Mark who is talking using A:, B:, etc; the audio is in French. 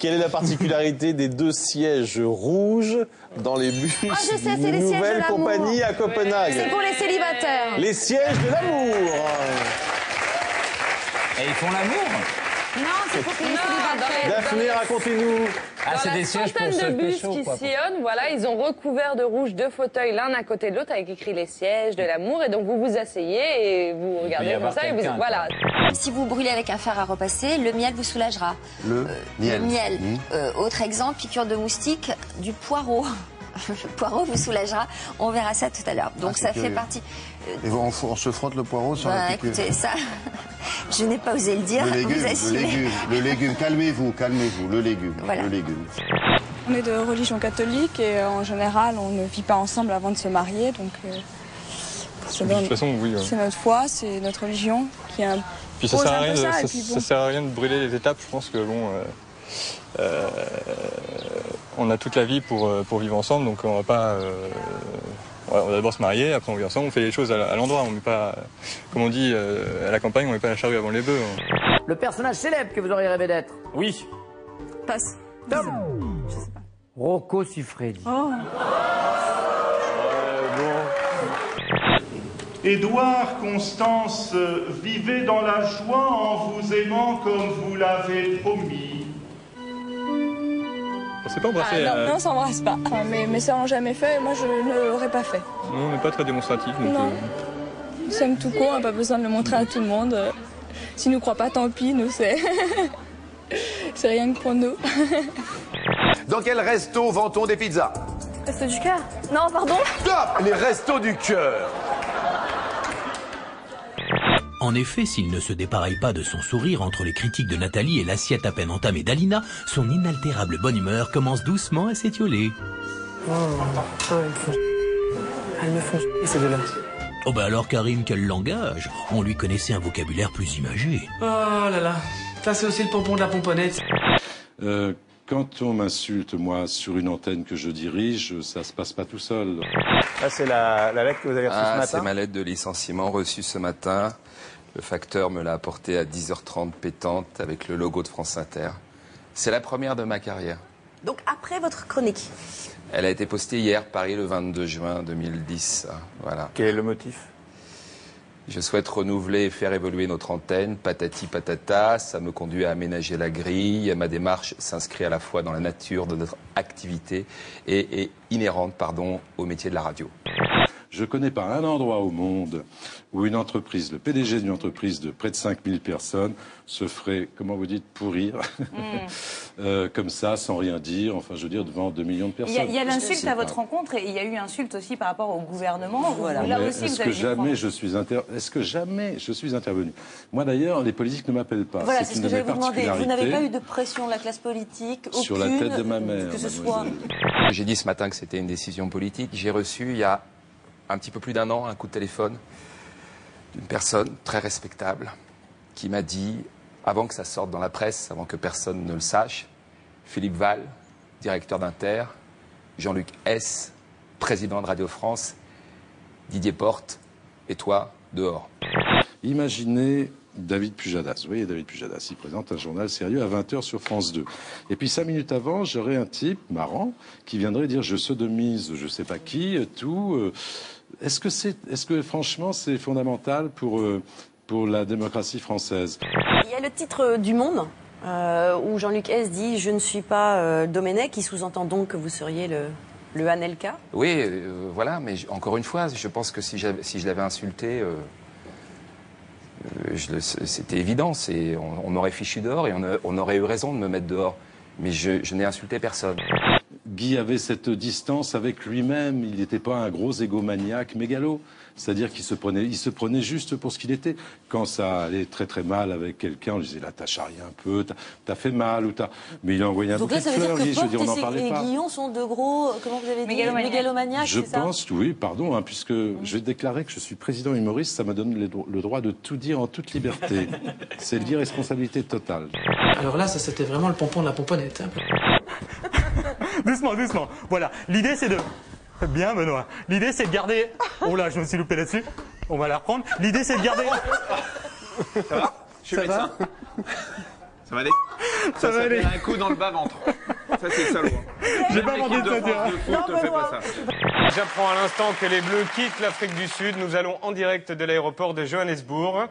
A: Quelle est la particularité des 2 sièges rouges dans les bus
B: je sais, c'est les sièges
A: Nouvelle
B: de l'amour.
A: Compagnie à Copenhague?
B: C'est pour les célibataires.
A: Les sièges de l'amour.
C: Et ils font l'amour?
B: Non, c'est pour les célibataires.
A: Daphné, racontez-nous.
C: Ah, c'est des sièges pour se
D: de bus
C: pécho,
D: qui
C: quoi.
D: sillonnent, voilà, ils ont recouvert de rouge 2 fauteuils l'un à côté de l'autre avec écrit les sièges de l'amour et donc vous vous asseyez et vous regardez comme ça et vous voilà.
B: Si vous brûlez avec un fer à repasser, le miel vous soulagera.
E: Le miel.
B: Le miel. Autre exemple, piqûre de moustique, du poireau. Le poireau vous soulagera. On verra ça tout à l'heure. Donc ça fait partie.
E: Et on se frotte le poireau sur la piqûre.
B: Écoutez, ça, je n'ai pas osé le dire.
E: Le légume. Calmez-vous, le légume.
B: Voilà.
E: Le légume.
F: On est de religion catholique et en général, on ne vit pas ensemble avant de se marier. Donc,
G: de toute façon, oui.
F: C'est notre foi, c'est notre religion qui a un.
G: Puis ça sert à rien de brûler les étapes. Je pense que bon. On a toute la vie pour vivre ensemble, donc on va pas. On va d'abord se marier, après on vit ensemble, on fait les choses à l'endroit, on met pas, comme on dit à la campagne, on met pas la charrue avant les bœufs.
H: Le personnage célèbre que vous auriez rêvé d'être?
G: Oui.
F: Passe.
H: Tom.
F: Je sais pas.
H: Rocco Siffredi.
F: Oh.
I: Édouard, Constance, vivez dans la joie en vous aimant comme vous l'avez promis.
G: On s'est pas embrassé.
F: Non, on s'embrasse pas. Enfin, mes sœurs l'ont jamais fait, moi je ne l'aurais pas fait.
G: Non, on n'est pas très démonstratif. Donc,
F: non. Nous sommes tout court, on n'a pas besoin de le montrer à tout le monde. S'ils nous croient pas, tant pis, nous c'est. C'est rien que pour nous.
J: Dans quel resto vend-on des pizzas?
F: Resto du cœur? Non, pardon?
J: Stop! Les restos du cœur.
K: En effet, s'il ne se dépareille pas de son sourire entre les critiques de Nathalie et l'assiette à peine entamée d'Alina, son inaltérable bonne humeur commence doucement à s'étioler.
L: Elles me font ces deux-là.
K: Oh bah alors Karine, quel langage? On lui connaissait un vocabulaire plus imagé.
L: Oh là là, ça c'est aussi le pompon de la pomponnette.
M: Quand on m'insulte, moi, sur une antenne que je dirige, ça se passe pas tout seul.
A: Ça, c'est la lettre que vous avez reçue ce matin?
N: C'est ma lettre de licenciement reçue ce matin. Le facteur me l'a apportée à 10h30 pétante avec le logo de France Inter. C'est la première de ma carrière.
B: Donc après votre chronique?
N: Elle a été postée hier, Paris, le 22 juin 2010. Voilà.
A: Quel est le motif?
N: Je souhaite renouveler et faire évoluer notre antenne, patati patata, ça me conduit à aménager la grille, ma démarche s'inscrit à la fois dans la nature de notre activité et est inhérente, au métier de la radio.
M: Je connais pas un endroit au monde où une entreprise, le PDG d'une entreprise de près de 5000 personnes se ferait, comment vous dites, pourrir, comme ça, sans rien dire, enfin je veux dire, devant 2 millions de personnes.
O: Il y a l'insulte à votre rencontre et il y a eu insulte aussi par rapport au gouvernement. Voilà. Là aussi,
M: est-ce que jamais je suis intervenu? Moi d'ailleurs, les politiques ne m'appellent pas.
O: Voilà, c'est ce que j'allais vous demander. Vous n'avez pas eu de pression de la classe politique? Aucune,
M: sur la tête de ma mère,
O: que ce soit...
N: J'ai dit ce matin que c'était une décision politique. J'ai reçu, il y a un petit peu plus d'1 an, un coup de téléphone d'une personne très respectable qui m'a dit, avant que ça sorte dans la presse, avant que personne ne le sache, Philippe Val, directeur d'Inter, Jean-Luc S, président de Radio France, Didier Porte et toi, dehors.
M: Imaginez David Pujadas. Vous voyez David Pujadas, il présente un journal sérieux à 20h sur France 2. Et puis 5 minutes avant, j'aurais un type marrant qui viendrait dire je sodomise je sais pas qui, tout. Est-ce que franchement c'est fondamental pour la démocratie française?
B: Il y a le titre du Monde où Jean-Luc S dit je ne suis pas Domenech, qui sous-entend donc que vous seriez le Anelka.
N: Oui, voilà, mais encore une fois, je pense que si je l'avais insulté, c'était évident, on m'aurait fichu dehors et on aurait eu raison de me mettre dehors. Mais je n'ai insulté personne.
M: Guy avait cette distance avec lui-même, il n'était pas un gros égomaniaque mégalo. C'est-à-dire qu'il se prenait juste pour ce qu'il était. Quand ça allait très très mal avec quelqu'un, on lui disait là t'as charrié un peu, t'as fait mal ou t'as... Mais il a envoyé un bouquet de fleurs, je veux dire, on n'en parlait pas.
B: Et Guillon sont de gros, comment vous avez dit, mégalomaniaques,
M: je pense, oui, pardon, puisque je vais déclarer que je suis président humoriste, ça me donne le droit de tout dire en toute liberté. C'est l'irresponsabilité totale.
L: Alors là, ça c'était vraiment le pompon de la pomponnette.
P: Doucement, doucement. Voilà, l'idée c'est de... Bien Benoît. L'idée c'est de garder... Oh là, je me suis loupé là-dessus. On va la reprendre. L'idée c'est de garder...
A: Ça va? Je suis médecin.
Q: Ça va aller.
P: Ça va aller.
Q: Un coup dans le bas-ventre. Ça, c'est salaud.
P: J'ai pas demandé de ça,
Q: France de foot ne fait pas ça.
P: J'apprends à l'instant que les Bleus quittent l'Afrique du Sud. Nous allons en direct de l'aéroport de Johannesburg.